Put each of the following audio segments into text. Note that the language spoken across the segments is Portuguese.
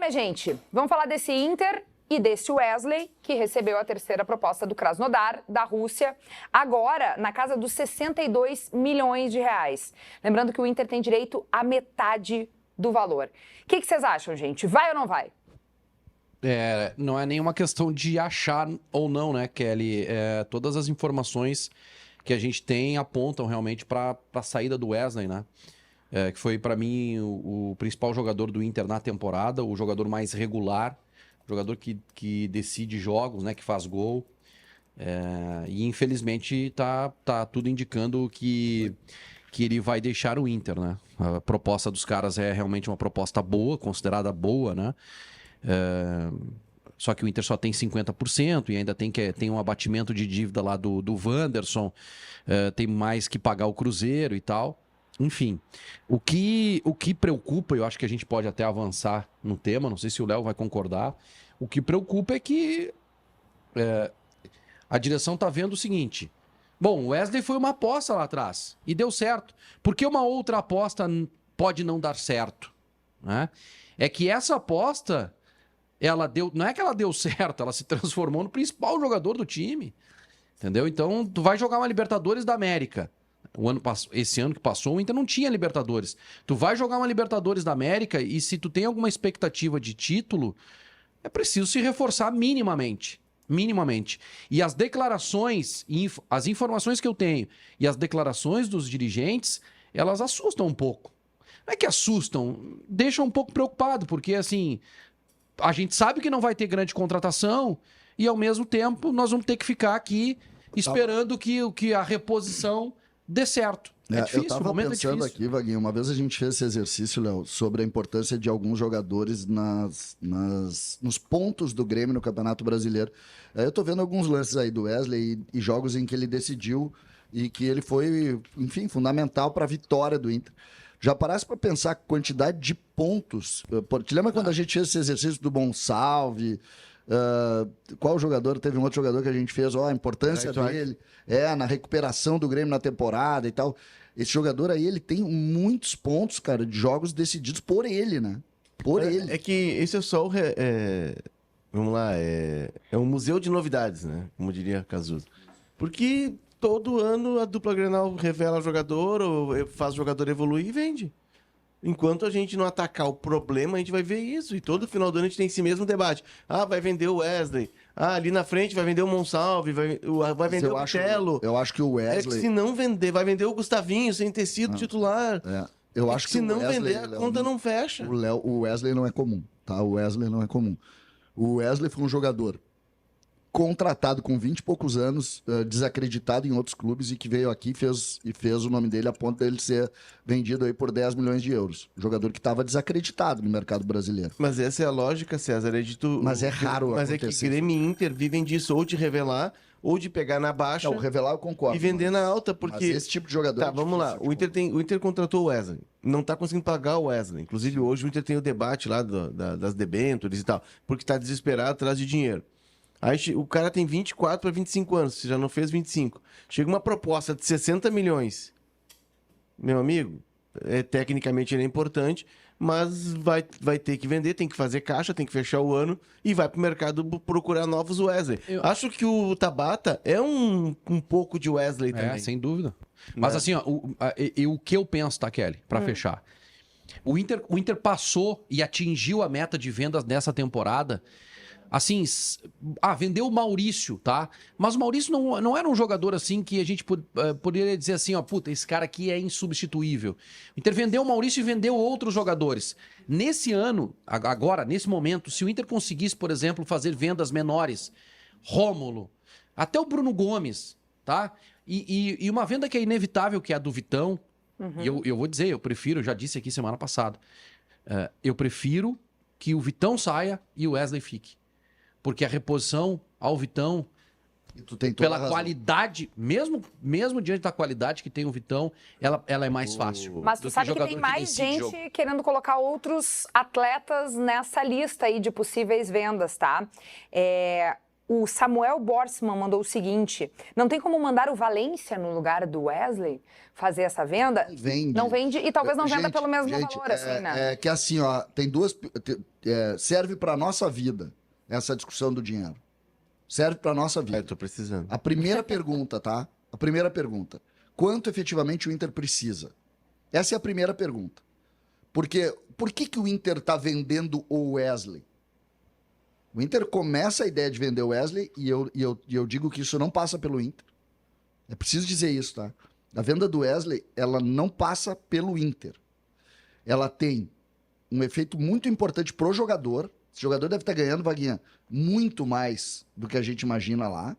minha gente, vamos falar desse Inter e desse Wesley, que recebeu a terceira proposta do Krasnodar, da Rússia, agora na casa dos 62 milhões de reais. Lembrando que o Inter tem direito à metade do valor. O que vocês acham, gente? Vai ou não vai? Não é nenhuma questão de achar ou não, né, Kelly? Todas as informações que a gente tem apontam realmente para a saída do Wesley, né? Que foi, para mim, o principal jogador do Inter na temporada, o jogador mais regular, o jogador que decide jogos, né, que faz gol. E, infelizmente, tá tudo indicando que ele vai deixar o Inter, né? A proposta dos caras é realmente uma proposta boa, considerada boa, né? Só que o Inter só tem 50% e ainda tem um abatimento de dívida lá do Wanderson, tem mais que pagar o Cruzeiro e tal. Enfim, o que preocupa, eu acho que a gente pode até avançar no tema, não sei se o Léo vai concordar, o que preocupa é que a direção tá vendo o seguinte: bom, o Wesley foi uma aposta lá atrás e deu certo. Por que uma outra aposta pode não dar certo? Né? É que essa aposta, não é que ela deu certo, ela se transformou no principal jogador do time. Entendeu? Então, tu vai jogar uma Libertadores da América. Esse ano que passou, o Inter não tinha Libertadores. Tu vai jogar uma Libertadores da América e se tu tem alguma expectativa de título, é preciso se reforçar minimamente. Minimamente. E as declarações, as informações que eu tenho e as declarações dos dirigentes, elas assustam um pouco. Não é que assustam, deixam um pouco preocupado, porque assim, a gente sabe que não vai ter grande contratação e ao mesmo tempo nós vamos ter que ficar aqui esperando que a reposição dê certo. É difícil, eu tava pensando aqui, Vaguinho, uma vez a gente fez esse exercício, Léo, sobre a importância de alguns jogadores nos pontos do Grêmio no Campeonato Brasileiro. Eu tô vendo alguns lances aí do Wesley e jogos em que ele decidiu e que ele foi, enfim, fundamental para a vitória do Inter. Já parasse para pensar a quantidade de pontos? Te lembra quando a gente fez esse exercício do Bonsalve? Qual jogador? Teve um outro jogador que a gente fez, a importância dele na recuperação do Grêmio na temporada e tal. Esse jogador aí, ele tem muitos pontos, cara, de jogos decididos por ele, né? Por ele. É que esse é só vamos lá, é um museu de novidades, né? Como diria Casuso. Porque todo ano a dupla Grenal revela jogador, ou faz o jogador evoluir e vende. Enquanto a gente não atacar o problema, a gente vai ver isso. E todo final do ano a gente tem esse mesmo debate. Vai vender o Wesley. Ali na frente vai vender o Monsalve, vai vender o Pitelo. Eu acho que o Wesley... É que se não vender, vai vender o Gustavinho sem ter sido titular. Eu acho que se não Wesley, vender, a conta não fecha. O Wesley não é comum, tá? O Wesley não é comum. O Wesley foi um jogador contratado com 20 e poucos anos, desacreditado em outros clubes e que veio aqui e fez o nome dele a ponto dele ser vendido aí por 10 milhões de euros. Jogador que estava desacreditado no mercado brasileiro. Mas essa é a lógica, César. Mas é raro Mas acontecer. É que Grêmio e Inter vivem disso, ou de revelar, ou de pegar na baixa. Não, revelar eu concordo. E vender na alta, porque... Mas esse tipo de jogador... Tá, vamos lá. O Inter contratou o Wesley. Não tá conseguindo pagar o Wesley. Inclusive, hoje o Inter tem o debate lá das debêntures e tal, porque tá desesperado atrás de dinheiro. Aí o cara tem 24 para 25 anos, você já não fez 25. Chega uma proposta de 60 milhões. Meu amigo, tecnicamente ele é importante, mas vai ter que vender, tem que fazer caixa, tem que fechar o ano e vai pro mercado procurar novos Wesley. Acho que o Tabata é um pouco de Wesley também. Sem dúvida. Mas assim, o que eu penso, tá, Kelly? Para fechar. O Inter passou e atingiu a meta de vendas nessa temporada. Assim, vendeu o Maurício, tá? Mas o Maurício não era um jogador assim que a gente poderia dizer assim, puta, esse cara aqui é insubstituível. O Inter vendeu o Maurício e vendeu outros jogadores. Nesse ano, agora, nesse momento, se o Inter conseguisse, por exemplo, fazer vendas menores, Rômulo, até o Bruno Gomes, tá? E uma venda que é inevitável, que é a do Vitão, e eu vou dizer, eu prefiro, já disse aqui semana passada, eu prefiro que o Vitão saia e o Wesley fique. Porque a reposição ao Vitão, pela qualidade, mesmo diante da qualidade que tem o Vitão, ela é mais fácil. Mas tu sabe que tem mais gente querendo colocar outros atletas nessa lista aí de possíveis vendas, tá? O Samuel Borsman mandou o seguinte: não tem como mandar o Valência no lugar do Wesley fazer essa venda? Vende. Não vende e talvez não venda Gente, pelo mesmo gente, valor, assim, né? É que assim, ó, tem duas. Serve pra nossa vida essa discussão do dinheiro. Serve pra nossa vida. Tô precisando. A primeira pergunta, tá? A primeira pergunta. Quanto efetivamente o Inter precisa? Essa é a primeira pergunta. Porque por que o Inter tá vendendo o Wesley? O Inter começa a ideia de vender o Wesley e eu digo que isso não passa pelo Inter. É preciso dizer isso, tá? A venda do Wesley, ela não passa pelo Inter. Ela tem um efeito muito importante pro jogador. Esse jogador deve estar ganhando, Vaguinha, muito mais do que a gente imagina lá.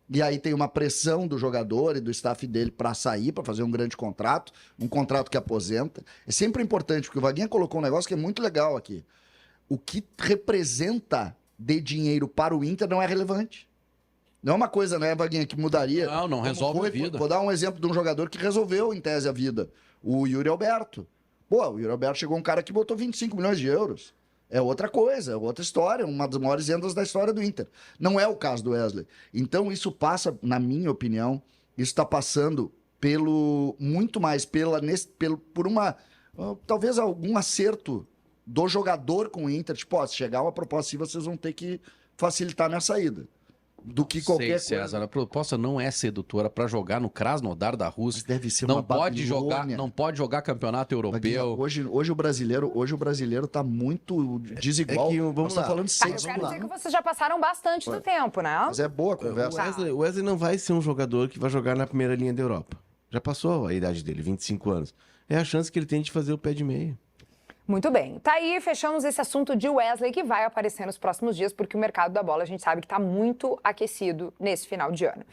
E aí tem uma pressão do jogador e do staff dele para sair, para fazer um grande contrato, um contrato que aposenta. É sempre importante, porque o Vaguinha colocou um negócio que é muito legal aqui. O que representa de dinheiro para o Inter não é relevante. Não é uma coisa, né, Vaguinha, que mudaria. Não resolve a vida. Vou dar um exemplo de um jogador que resolveu, em tese, a vida. O Yuri Alberto. Pô, o Yuri Alberto chegou um cara que botou 25 milhões de euros. É outra coisa, é outra história, uma das maiores vendas da história do Inter. Não é o caso do Wesley. Então isso passa, na minha opinião, isso está passando muito mais por uma, talvez algum acerto do jogador com o Inter. Tipo, ó, se chegar uma proposta assim, vocês vão ter que facilitar minha saída. Do que qualquer César, coisa. a proposta não é sedutora para jogar no Krasnodar da Rússia. Mas deve ser Não uma pode jogar, Babilônia. não pode jogar campeonato europeu. Hoje o brasileiro tá muito desigual. É que, vamos Nós estamos lá. falando Eu seis quero lá. dizer que vocês já passaram bastante do tempo, né? Mas é boa a conversa. O Wesley não vai ser um jogador que vai jogar na primeira linha da Europa. Já passou a idade dele, 25 anos. É a chance que ele tem de fazer o pé de meia. Muito bem. Tá aí, fechamos esse assunto de Wesley que vai aparecer nos próximos dias, porque o mercado da bola a gente sabe que tá muito aquecido nesse final de ano.